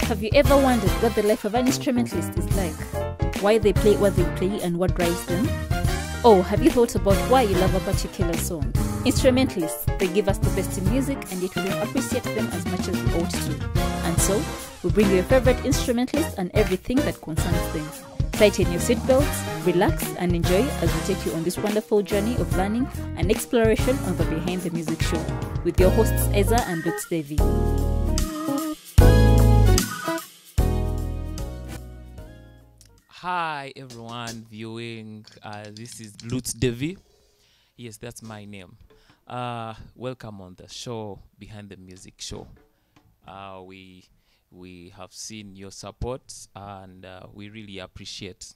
Have you ever wondered what the life of an instrumentalist is like? Why they play what they play and what drives them? Oh, have you thought about why you love a particular song? Instrumentalists, they give us the best in music, and yet we don't appreciate them as much as we ought to. And so, we bring you your favorite instrumentalists and everything that concerns them. Tighten your seatbelts, relax, and enjoy as we take you on this wonderful journey of learning and exploration of the Behind the Music show with your hosts Eza and Lutz Devi. Hi everyone viewing, this is Lutz Devi. Yes, that's my name. Welcome on the show, Behind the Music show. We have seen your support and we really appreciate.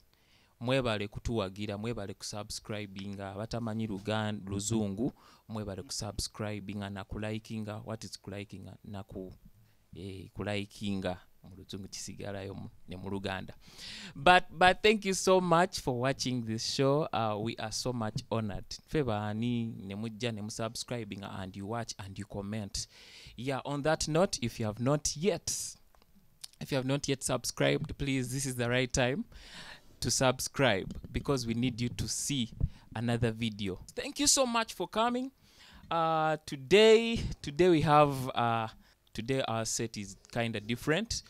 Mwebale kutuwagira, mwebale kusubscribinga, batamanyi luzungu, mwebale kusubscribinga na kulikinga. What is kulikinga? Na kulikinga. But thank you so much for watching this show. We are so much honored. Febani nemu subscribing and you watch and you comment. Yeah, on that note, if you have not yet subscribed, please, this is the right time to subscribe because we need you to see another video. Thank you so much for coming. Today we have today our set is kind of different.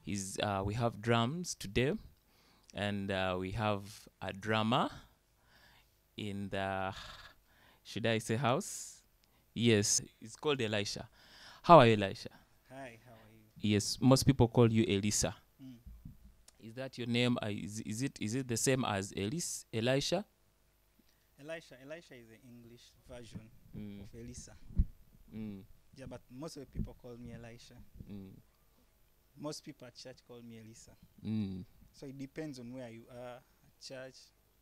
We have drums today, and we have a drummer in the, should I say house? Yes, it's called Elisha. How are you, Elisha? Hi, how are you? Yes, most people call you Elisha. Is that your name? Is it the same as Elisha? Elisha is the English version of Elisha. Yeah, but most of the people call me Elisha. Most people at church call me Elisha. So it depends on where you are, at church,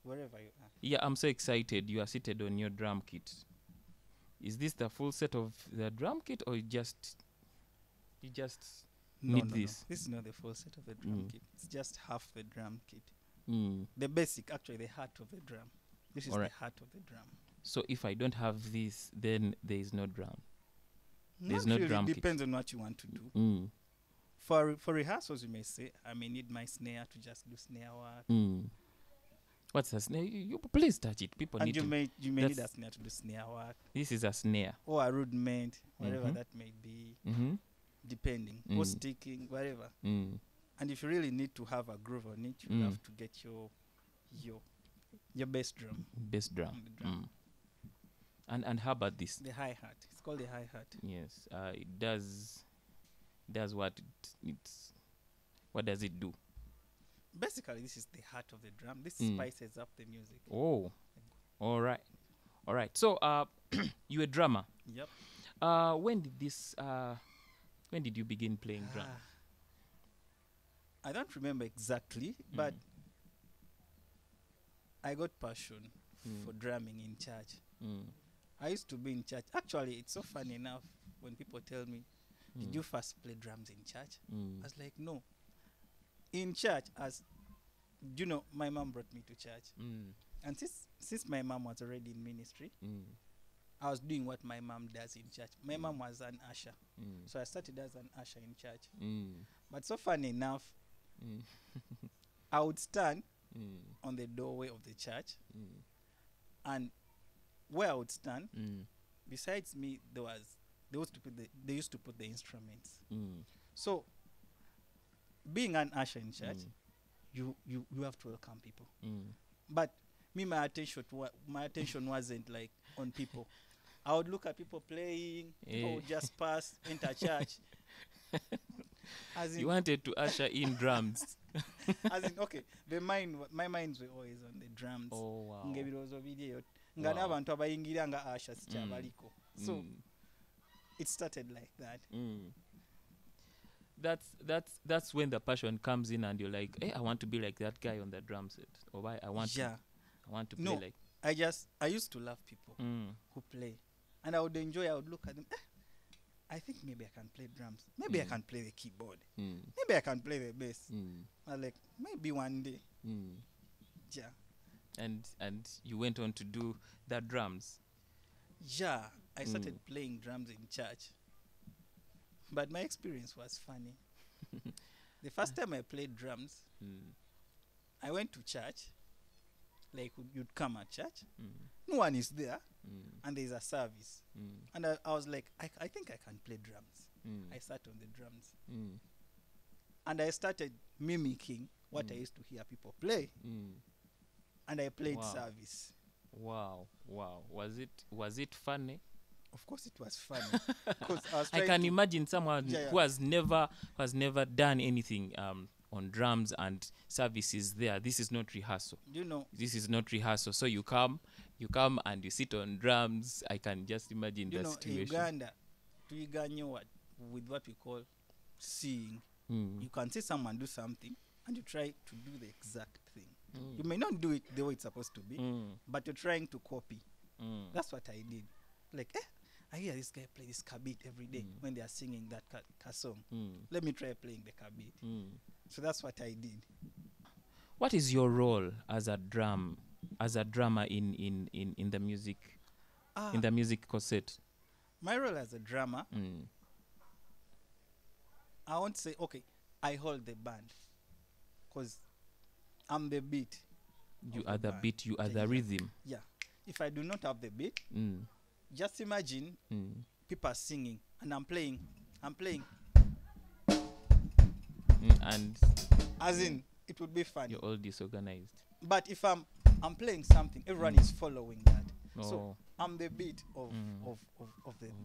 wherever you are. Yeah, I'm so excited. You are seated on your drum kit. Is this the full set of the drum kit, or you just need this? No. This is not the full set of the drum kit. It's just half the drum kit. The basic, actually the heart of the drum. This is the heart of the drum. So if I don't have this, then there is no drum. There's no drum kit. It depends on what you want to do. For rehearsals, you may say, I may need my snare to just do snare work. What's a snare? You please touch it. People need you may need a snare to do snare work. This is a snare. Or a rudiment, whatever that may be, depending. Or sticking, whatever. And if you really need to have a groove on it, you have to get your bass drum. Bass drum. And how about this? The hi-hat. It's called the hi-hat. Yes. It does what what does it do? Basically, this is the heart of the drum. This spices up the music. Oh, all right. So, you're a drummer. Yep. When did you begin playing drums? I don't remember exactly, but I got passion for drumming in church. I used to be in church. Actually, it's so funny enough when people tell me, did you first play drums in church? I was like, no. In church, my mom brought me to church. And since my mom was already in ministry, I was doing what my mom does in church. My mom was an usher. So I started as an usher in church. But so funny enough, I would stand on the doorway of the church, and where I would stand, besides me, they used to put the instruments. So, being an usher in church, you have to welcome people. But me, my attention wasn't like on people. I would look at people playing. People would just pass, enter church. You wanted to usher in drums. As in, okay, my minds were always on the drums. Oh wow. So it started like that. That's when the passion comes in, and you're like, hey, I want to be like that guy on the drum set, or I want to play like. I used to love people who play, and I would look at them. I think maybe I can play drums. Maybe I can play the keyboard. Maybe I can play the bass. I was like, maybe one day. Yeah. And you went on to do the drums. Yeah, I started playing drums in church. But my experience was funny. The first time I played drums, Mm. I went to church. Like you'd come at church, Mm. no one is there, Mm. and there's a service. Mm. And I was like, I think I can play drums. Mm. I sat on the drums. Mm. And I started mimicking what I used to hear people play. Mm. And I played Wow. service. Wow. Was it funny? Of course it was funny. 'Cause I was I trying can to- imagine someone Yeah, who has never done anything on drums and services there. This is not rehearsal. you know, This is not rehearsal. So you come and you sit on drums. I can just imagine you the know, situation. Uganda, to Uganda, with what we call seeing, Mm. you can see someone do something and you try to do the exact thing. Mm. You may not do it the way it's supposed to be, Mm. but you're trying to copy. Mm. That's what I did. Like, I hear this guy play this kabit every day when they are singing that ka song. Mm. Let me try playing the kabit. Mm. So that's what I did. What is your role as a drummer in the music Ah, in the music cassette? my role as a drummer, Mm. I won't say, okay, I hold the band. Because I'm the beat. You of are the band. beat. You are Okay, the yeah. rhythm. Yeah. If I do not have the beat, Mm. just imagine Mm. people are singing and I'm playing. And As in, it would be funny. you're all disorganized. But if I'm playing something, everyone is following that. So Oh. I'm the beat of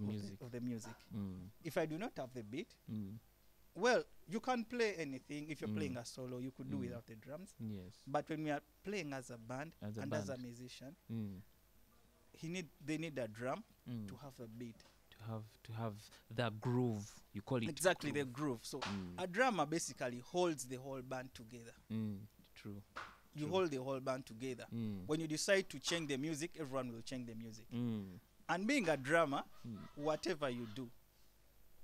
Music. the music. Mm. If I do not have the beat, Mm. well, you can't play anything. If you're playing a solo, you could do without the drums. Yes. But when we are playing as a band As a and as a band. musician, Mm. they need a drum Mm. to have a beat. To have the groove. You call it Exactly, groove. the groove. So Mm. a drummer basically holds the whole band together. Mm. True. You True. hold the whole band together. Mm. When you decide to change the music, everyone will change the music. Mm. And being a drummer, Mm. whatever you do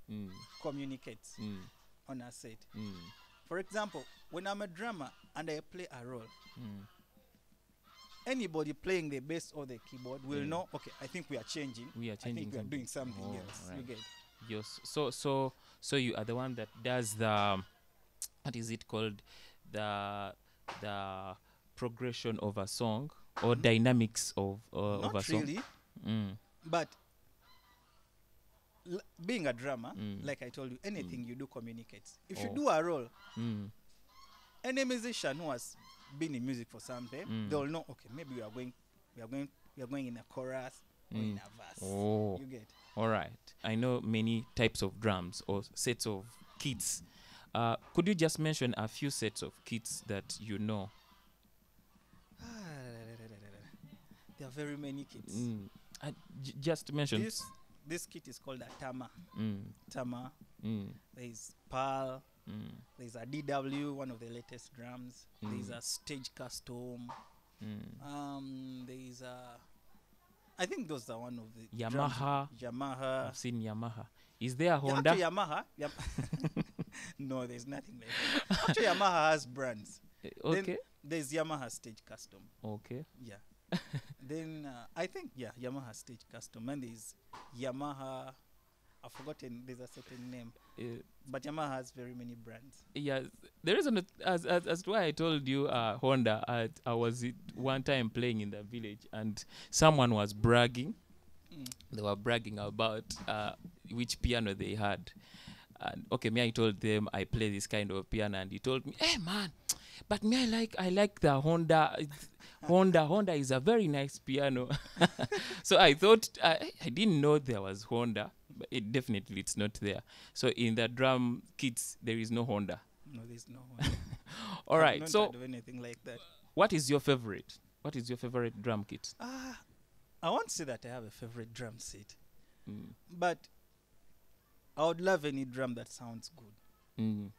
Mm. communicates Mm. on a set. Mm. For example, when I'm a drummer and I play a role, Mm. anybody playing the bass or the keyboard will Yeah. know, okay, I think we are changing. We are I changing think we are doing something Oh, else. You right. get? Yes. So you are the one that does the what is it called, the progression of a song or dynamics of a Not song. really, Mm. but being a drummer, Mm. like I told you, anything you do communicates. If you Oh. do a role, Mm. any musician who has been in music for some time, Mm. they'll know, okay, maybe we are going in a chorus or in a verse. Oh. You get? All right. I know many types of drums or sets of kits. Could you just mention a few sets of kits that you know? There are very many kits. Mm. Just mention. This kit is called a Tama. Mm. Tama. Mm. There is Pearl. Mm. There is a DW, one of the latest drums. There is Mm. a Stage Custom. Mm. There is a. I think those are one of the Yamaha. drums. Yamaha. I've seen Yamaha. Is there a Yeah, Honda? actually, no, there's nothing like that. Actually, Yamaha has brands. Okay. There's Yamaha Stage Custom. Okay. Yeah. Then I think Yamaha Stage Custom, and there's Yamaha. I've forgotten. There's a certain name, but Yamaha has very many brands. Yeah, the reason as to why I told you Honda, I was one time playing in the village and someone was bragging. They were bragging about which piano they had. And okay, I told them I play this kind of piano, and he told me, "Hey man, but I like the Honda. Honda is a very nice piano." So I thought I didn't know there was Honda, but it's not there. So in the drum kits there is no Honda. No, there's no one. All right. So do anything like that. what is your favorite? What is your favorite drum kit? I won't say that I have a favorite drum set, Mm. but I would love any drum that sounds good. Mm.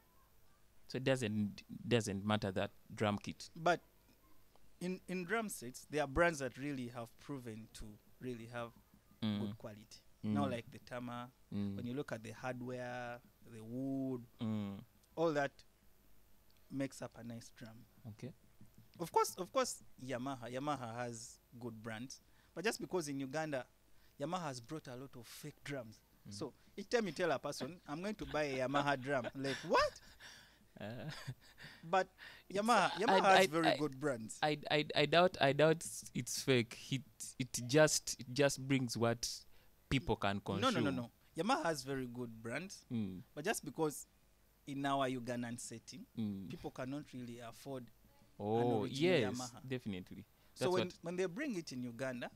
So it doesn't matter that drum kit. But in drum sets, there are brands that really have proven to really have good quality. Not like the Tama. When you look at the hardware, the wood, all that makes up a nice drum. Okay. Of course, Yamaha has good brands, but just because in Uganda, Yamaha has brought a lot of fake drums. So each time you tell a person, I'm going to buy a Yamaha drum, like, what? But Yamaha has very good brands. I doubt it's fake. It just brings what people can consume. No. Yamaha has very good brands, but just because in our Ugandan setting, people cannot really afford. Oh, an original yes, Yamaha. definitely. So That's when they bring it in Uganda,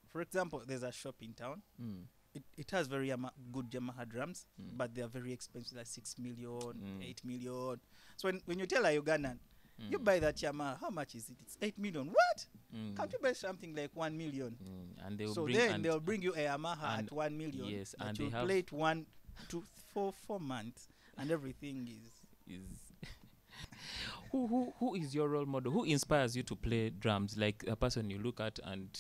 for example, there's a shop in town. It has very good Yamaha drums, but they are very expensive, like 6 million, 8 million. So when you tell a Ugandan, you buy that Yamaha, how much is it? It's 8 million. What? Can't you buy something like 1 million? And they'll So bring then they'll bring you a Yamaha at 1 million. Yes, that and you they have play it 1 to 4 months, and everything is. Who is your role model? Who inspires you to play drums? Like a person you look at and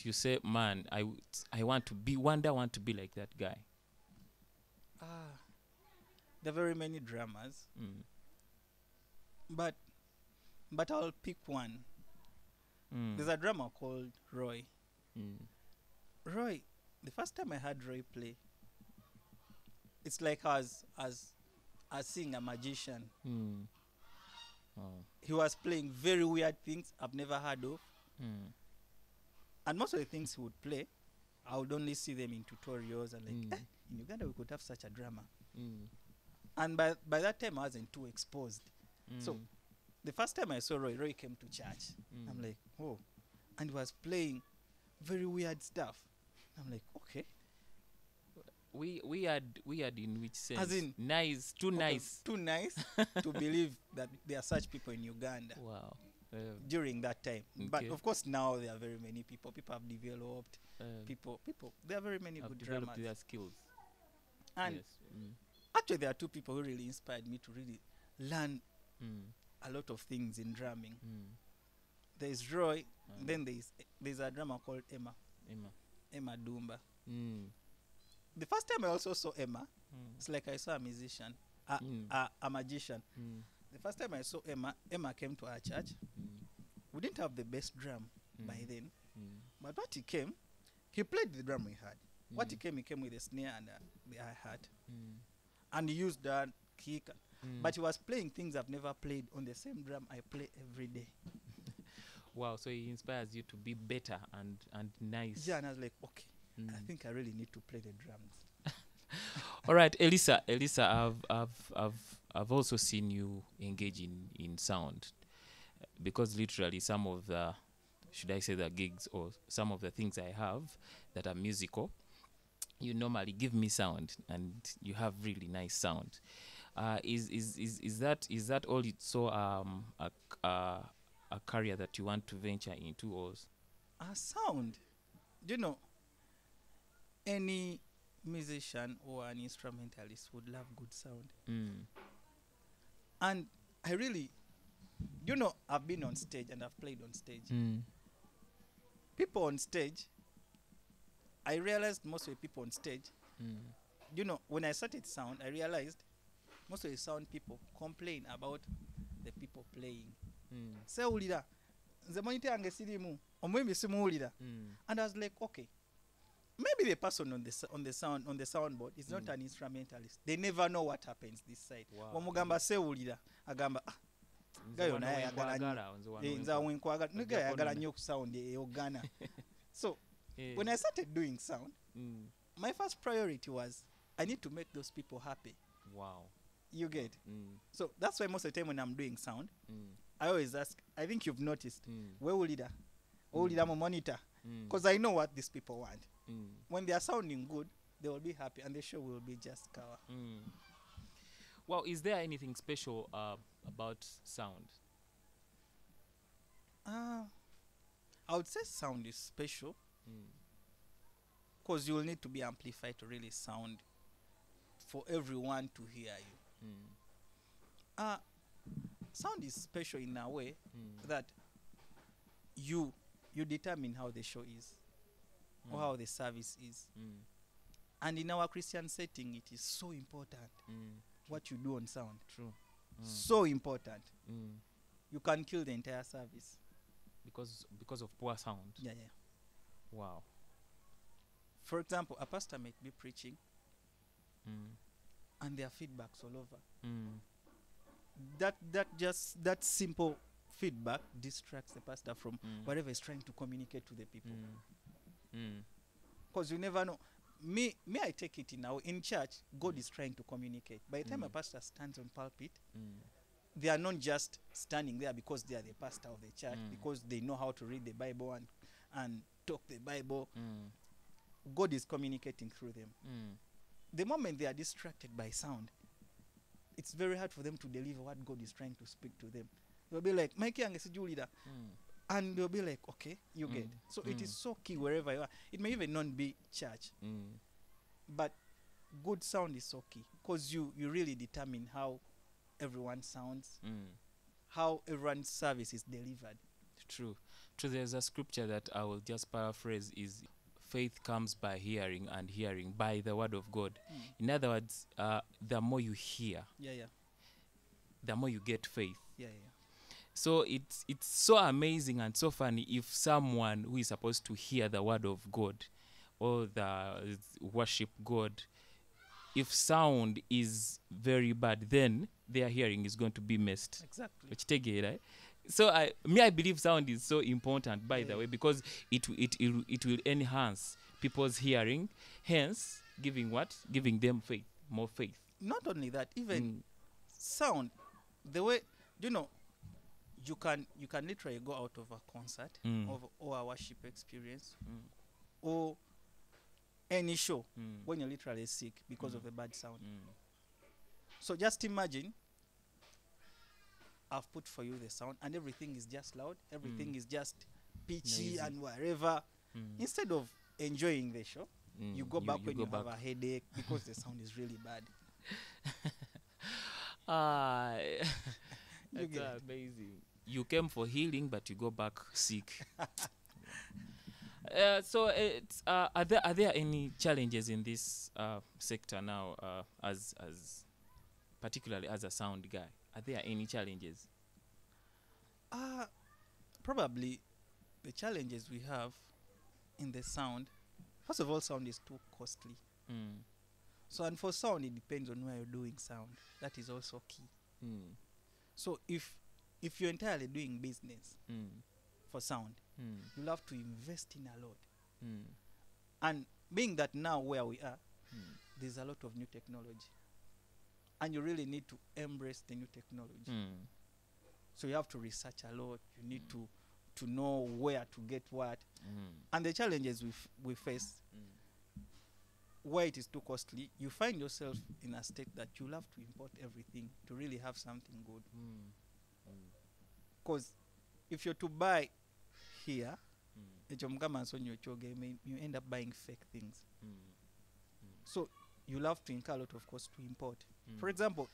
you say, man, I want to be like that guy. There are very many drummers, but I'll pick one. There's a drummer called Roy. Roy, the first time I heard Roy play, it's like as seeing a magician. He was playing very weird things I've never heard of. And most of the things he would play, I would only see them in tutorials and like, in Uganda we could have such a drummer. And by that time I wasn't too exposed. So the first time I saw Roy came to church. I'm like, oh. And he was playing very weird stuff. I'm like, okay. Weird in which sense? As in, nice, too nice. Too nice to believe that there are such people in Uganda. Wow. During that time. Okay. But of course now there are very many people. People have developed. People. There are very many have good developed drummers. their skills. And yes. actually there are two people who really inspired me to really learn a lot of things in drumming. There's Roy, then there's a drummer called Emma Dumba. The first time I also saw Emma, it's like I saw a musician, a magician. The first time I saw Emma came to our church. We didn't have the best drum by then, but what he came, he played the drum we had. What he came with a snare and the hi-hat, and he used that kick. But he was playing things I've never played on the same drum I play every day. Wow, so he inspires you to be better and nice. Yeah, and I was like, okay, I think I really need to play the drums. All right, Elisha, I've also seen you engage in sound, because literally some of the, should I say, the gigs or some of the things I have that are musical, you normally give me sound, and you have really nice sound. Is that all? It's so a career that you want to venture into, or sound? Do you know, any musician or an instrumentalist would love good sound. And I really, I've been on stage and I've played on stage. People on stage, I realized most of the people on stage, when I started sound, I realized most of the sound people complain about the people playing. Say ulira, nze monitor yange sirimu, omwembi simuwulira. And I was like, okay, maybe the person on the soundboard is not an instrumentalist. They never know what happens this side. Omugamba sewulira agamba gayo naye ayagala nnyo ku sound eyogana. So when I started doing sound, my first priority was I need to make those people happy. Wow. You get? So that's why most of the time when I'm doing sound, I always ask, I think you've noticed, where will leader? Or leader monitor? Because I know what these people want. When they are sounding good, they will be happy and the show will be just cover. Well, is there anything special about sound? I would say sound is special because you will need to be amplified to really sound for everyone to hear you. Sound is special in a way that you determine how the show is or how the service is. And in our Christian setting, it is so important what you do on sound. True. So important. You can kill the entire service. Because of poor sound? Yeah. Wow. For example, a pastor might be preaching and there are feedbacks all over. that simple feedback distracts the pastor from whatever is trying to communicate to the people. Because you never know. Me, I take it in church, God is trying to communicate. By the time a pastor stands on pulpit, they are not just standing there because they are the pastor of the church, because they know how to read the Bible and talk the Bible. God is communicating through them. The moment they are distracted by sound, it's very hard for them to deliver what God is trying to speak to them. They'll be like, Mikey and leader. And they'll be like, okay, you get. So it is so key wherever you are. It may even not be church. But good sound is so key. Because you really determine how everyone sounds, how everyone's service is delivered. True. There's a scripture that I will just paraphrase is faith comes by hearing, and hearing by the word of God. In other words, the more you hear, the more you get faith. So it's so amazing and so funny if someone who is supposed to hear the word of God or the worship God, if sound is very bad, then their hearing is going to be messed. Exactly. Which take it, right? So I believe sound is so important, by the way, because it will enhance people's hearing, hence giving them faith, more faith. Not only that, even sound, the way you can literally go out of a concert or a worship experience or any show when you're literally sick because of the bad sound. So just imagine I've put for you the sound and everything is just loud, everything is just pitchy noisy and whatever. Instead of enjoying the show, you go back when you have a headache because the sound is really bad. That's amazing. You came for healing, but you go back sick. So it's, are there any challenges in this sector now, as particularly as a sound guy? Are there any challenges? Probably the challenges we have in the sound, first of all, sound is too costly. So, and for sound, it depends on where you're doing sound. That is also key. So if you're entirely doing business for sound, you'll have to invest in a lot. And being that now where we are, there's a lot of new technology. And you really need to embrace the new technology. So you have to research a lot. You need to know where to get what. And the challenges we face, where it is too costly, you find yourself in a state that you'll have to import everything to really have something good. Because if you're to buy here, you end up buying fake things. So you'll have to incur a lot of cost to import. For example,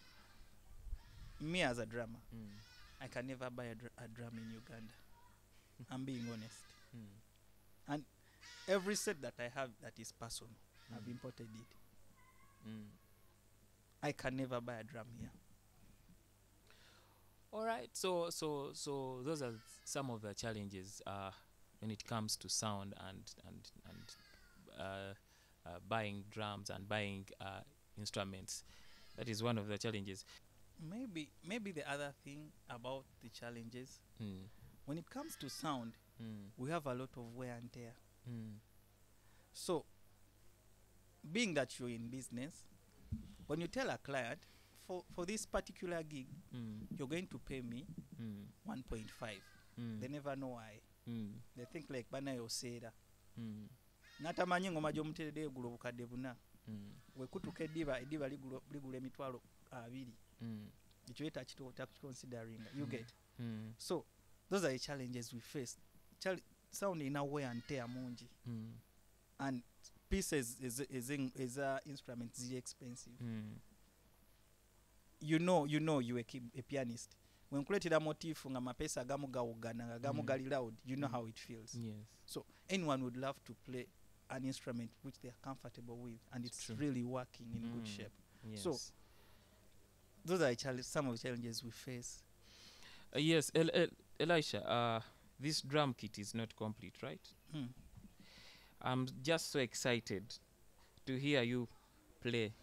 me as a drummer, I can never buy a drum in Uganda. I'm being honest. And every set that I have that is personal, I've imported it. I can never buy a drum here. All right. So those are some of the challenges when it comes to sound and buying drums and buying instruments. That is one of the challenges. Maybe the other thing about the challenges, when it comes to sound, we have a lot of wear and tear. So, being that you're in business, when you tell a client, for this particular gig, you're going to pay me 1.5. They never know why. They think like bana yosera. Natamanyi ngoma gy'omuterede egula obukadde buna. Wekutuka eddiba ligula emitwalo 2. Ekyo considering. You get. So those are the challenges we face. Sound in a way and tear mungi. And pieces is instruments is expensive. You know you a pianist. When kuletera motif nga mapesa agamu gawugana agamu gali loud, you know how it feels. Yes. So anyone would love to play an instrument which they are comfortable with and it's really working in good shape. Yes. So those are some of the challenges we face. Yes, Elisha, this drum kit is not complete, right? I'm just so excited to hear you play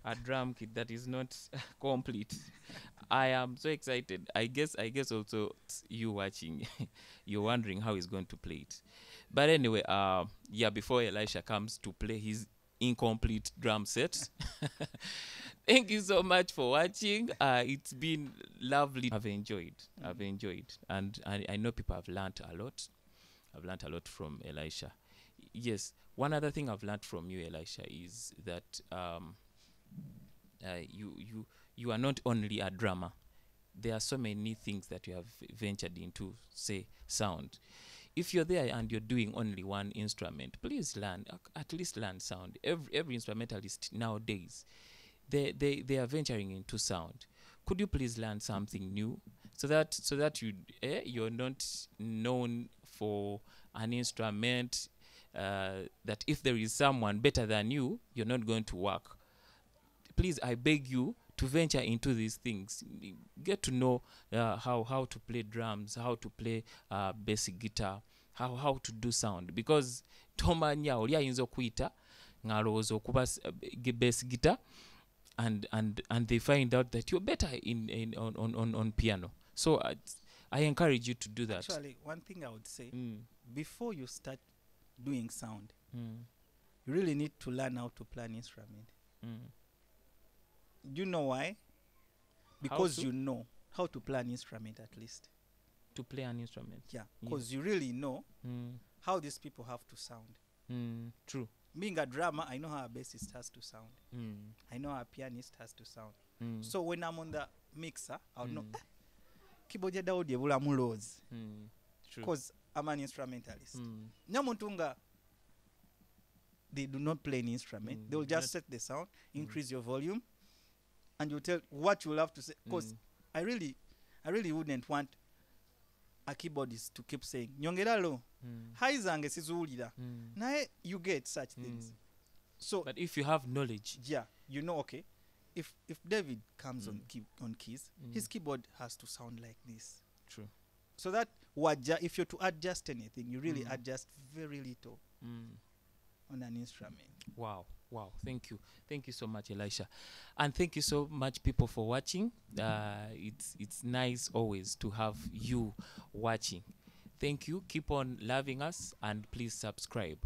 a drum kit that is not complete. I am so excited. I guess also you watching, you're wondering how he's going to play it. But anyway, yeah, before Elisha comes to play his incomplete drum set. Thank you so much for watching. It's been lovely. I've enjoyed, and I know people have learned a lot. I've learned a lot from Elisha. Yes, one other thing I've learned from you, Elisha, is that you are not only a drummer. There are so many things that you have ventured into, say sound. If you're there and you're doing only one instrument, please learn, at least learn sound. Every instrumentalist nowadays, they are venturing into sound. Could you please learn something new, so that you're not known for an instrument that if there is someone better than you, you're not going to work. Please, I beg you to venture into these things. Get to know how to play drums, how to play basic guitar, how to do sound, because tomanya oli ayinza okuyita ngalowooza okuba bass guitar and they find out that you're better on piano. So I encourage you to do that. Actually, one thing I would say, before you start doing sound, you really need to learn how to play an instrument. Do you know why? Because you know how to play an instrument, at least. To play an instrument? Yeah, because you really know how these people have to sound. True. Being a drummer, I know how a bassist has to sound. I know how a pianist has to sound. So when I'm on the mixer, I'll know keyboard Daudi ebula mulozi. Because I'm an instrumentalist. Nyamuntunga, they do not play an instrument. They will just set the sound, increase your volume, and you tell what you'll have to say. Because I really wouldn't want a keyboardist to keep saying nyongera lo hai zange sizuulira naye you get such things. So but if you have knowledge, yeah, you know, okay, if David comes on keys, his keyboard has to sound like this. True. So that if you're to adjust anything, you really adjust very little on an instrument. Wow. Thank you so much, Elisha, and thank you so much, people, for watching. It's nice always to have you watching. Thank you. Keep on loving us, and please subscribe.